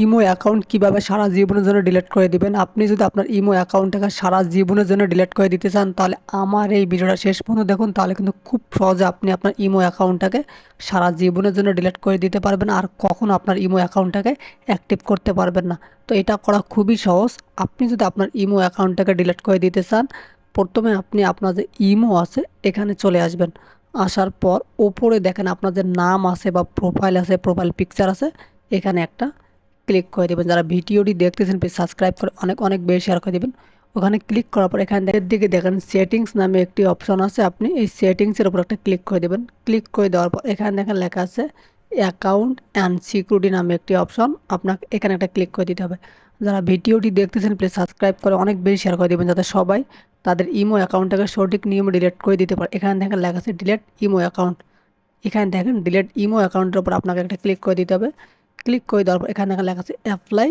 Imo account কিভাবে সারা জীবনের জন্য ডিলিট করে দিবেন। আপনি যদি আপনার ইমো অ্যাকাউন্টটাকে সারা জীবনের জন্য ডিলিট করে দিতে চান, তাহলে আমার এই ভিডিওটা শেষ পর্যন্ত দেখুন। তাহলে কিন্তু খুব সহজে আপনি আপনার ইমো অ্যাকাউন্টটাকে সারা জীবনের জন্য ডিলিট করে দিতে পারবেন, আর কখনো আপনার ইমো অ্যাকাউন্টটাকে অ্যাক্টিভ করতে পারবেন না। তো এটা করা খুবই সহজ। আপনি যদি আপনার ইমো অ্যাকাউন্টটাকে ডিলিট করে দিতে চান, প্রথমে আপনি আপনার যে ইমো আছে এখানে চলে আসবেন। আসার পর ওপরে দেখেন আপনার যে নাম আছে বা প্রোফাইল আছে, প্রোফাইল পিকচার আছে, এখানে একটা ক্লিক করে দেবেন। যারা ভিডিওটি দেখতেছেন প্লিজ সাবস্ক্রাইব করে অনেক অনেক বেশি শেয়ার করে দেবেন। ওখানে ক্লিক করার পর এখানে দিকে দেখেন সেটিংস নামে একটি অপশন আছে, আপনি এই সেটিংসের উপর একটা ক্লিক করে দেবেন। ক্লিক করে দেওয়ার পর এখানে দেখেন লেখা আছে অ্যাকাউন্ট অ্যান্ড সিকিউরিটি নামে একটি অপশন, আপনাকে এখানে একটা ক্লিক করে দিতে হবে। যারা ভিডিওটি দেখতেছেন প্লিজ সাবস্ক্রাইব করে অনেক বেশি শেয়ার করে দেবেন, যাতে সবাই তাদের ইমো অ্যাকাউন্টটাকে সঠিক নিয়মে ডিলিট করে দিতে পারে। এখানে দেখেন লেখা আছে ডিলিট ইমো অ্যাকাউন্ট। এখানে দেখেন ডিলিট ইমো অ্যাকাউন্টের উপর আপনাকে একটা ক্লিক করে দিতে হবে। ক্লিক করে দেওয়ার পর এখানে দেখা লেখা আছে অ্যাপ্লাই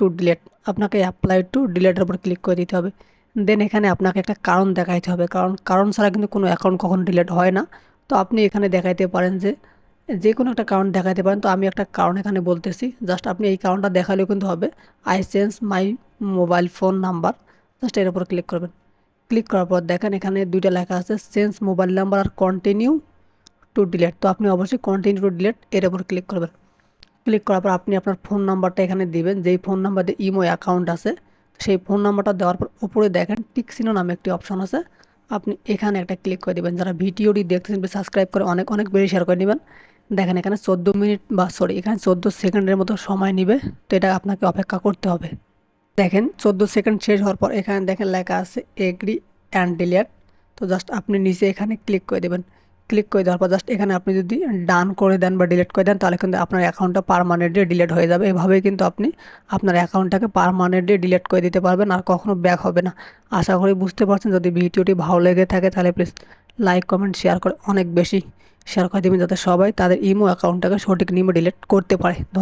টু ডিলিট, আপনাকে অ্যাপ্লাই টু ডিলিটের উপর ক্লিক করে দিতে হবে। দেন এখানে আপনাকে একটা কারণ দেখাইতে হবে, কারণ ছাড়া কিন্তু কোনো অ্যাকাউন্ট কখনো ডিলিট হয় না। তো আপনি এখানে দেখাইতে পারেন যে কোনো একটা কারণ দেখাইতে পারেন। তো আমি একটা কারণ এখানে বলতেছি, জাস্ট আপনি এই কারণটা দেখালেও কিন্তু হবে। I change my mobile phone number, just এর উপর ক্লিক করবেন। ক্লিক করার পর দেখেন এখানে দুইটা লেখা আছে চেঞ্জ মোবাইল নাম্বার আর কন্টিনিউ টু ডিলিট। তো আপনি অবশ্যই কন্টিনিউ টু ডিলিট এর উপর ক্লিক করবেন। ক্লিক করার পর আপনি আপনার ফোন নাম্বারটা এখানে দিবেন, যেই ফোন নাম্বার দিয়ে ইমো অ্যাকাউন্ট আছে সেই ফোন নাম্বারটা দেওয়ার পর উপরে দেখেন টিক চিহ্ন নামে একটি অপশন আছে, আপনি এখানে একটা ক্লিক করে দেবেন। যারা ভিডিওটি দেখতেছেন সাবস্ক্রাইব করে অনেক অনেক বেশি শেয়ার করে নেবেন। দেখেন এখানে 14 মিনিট বা এখানে 14 সেকেন্ডের মতো সময় নেবে। তো এটা আপনাকে অপেক্ষা করতে হবে। দেখেন 14 সেকেন্ড শেষ হওয়ার পর এখানে দেখেন লেখা আছে এগ্রি অ্যান্ড ডিলিট। তো জাস্ট আপনি নিচে এখানে ক্লিক করে দেবেন। ক্লিক করে দেওয়ার পর জাস্ট এখানে আপনি যদি ডান করে দেন বা ডিলিট করে দেন, তাহলে কিন্তু আপনার অ্যাকাউন্টটা পার্মানেন্টলি ডিলিট হয়ে যাবে। এভাবেই কিন্তু আপনি আপনার অ্যাকাউন্টটাকে পার্মানেন্টলি ডিলিট করে দিতে পারবেন, আর কখনো ব্যাক হবে না। আশা করি বুঝতে পারছেন। যদি ভিডিওটি ভালো লেগে থাকে তাহলে প্লিজ লাইক কমেন্ট শেয়ার করে অনেক বেশি শেয়ার করে দেবেন, যাতে সবাই তাদের ইমো অ্যাকাউন্টটাকে সঠিক নিয়মে ডিলিট করতে পারে। ধন্যবাদ।